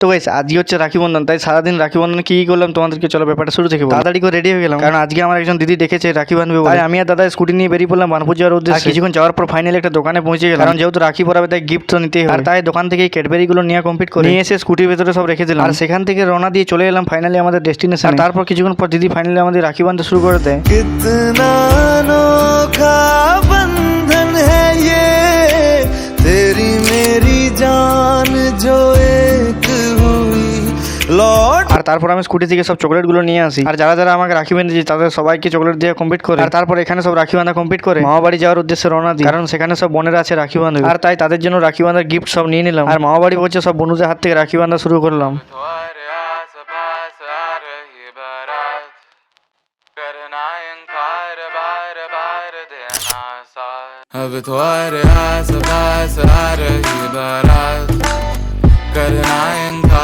তো গাইস আজকে হচ্ছে রাখি বন্ধন, তাই সারাদিন রাখি বন্ধনে কি করলাম তোমাদেরকে চলো ব্যাপারটা শুরু থেকে বলি। তাড়াতাড়ি করে রেডি হয়ে গেলাম, কারণ আজকে আমার একজন দিদি ডেকেছে রাখি বাঁধবে বলে। তাই আমি আর দাদা স্কুটি নিয়ে বেরিয়ে পড়লাম বানপুর যাওয়ার উদ্দেশ্যে। কিছুক্ষণ যাওয়ার পর ফাইনালি একটা দোকানে পৌঁছে গেলাম, কারণ যেহেতু রাখি পরাবে তাই গিফট তো নিতেই হবে। আর তাই দোকান থেকে ক্যাডবেরি গুলো নিয়ে কমপ্লিট করে নিয়ে এসে স্কুটির ভেতরে সব রেখে দিলাম। আর সেখান থেকে রওনা দিয়ে চলে এলাম ফাইনালি আমাদের ডেস্টিনেশন। তারপর কিছুক্ষণ পর দিদি ফাইনালি আমাদের রাখি বাঁধতে শুরু করে দেয়। कितना अनोखा बंधन है ये, तेरी मेरी जान जो एक हुई लौट। আর তারপর আমি স্কুটি থেকে সব চকলেট গুলো নিয়ে আসি, আর যারা যারা আমাকে রাখি বেঁধেছি তাদের সবাইকে চকলেট দিয়ে কমপ্লিট করে। আর তারপর এখানে সব রাখি বাঁধা কমপ্লিট করে মামা বাড়ি যাওয়ার উদ্দেশ্যে রওনা দিই, কারণ সেখানে সব বোনেরা আছে রাখি বাঁধবে। আর তাই তাদের জন্য রাখি বাঁধার গিফট সব নিয়ে নিলাম। আর মামা বাড়ি পৌঁছে সব বন্ধুদের হাত থেকে রাখি বাঁধা শুরু করলাম। तुम्हारे आस-पास आ रही बारात, करना इनकार बार-बार देना साथ। अब तुम्हारे आस-पास आ रही बारात, करना इनकार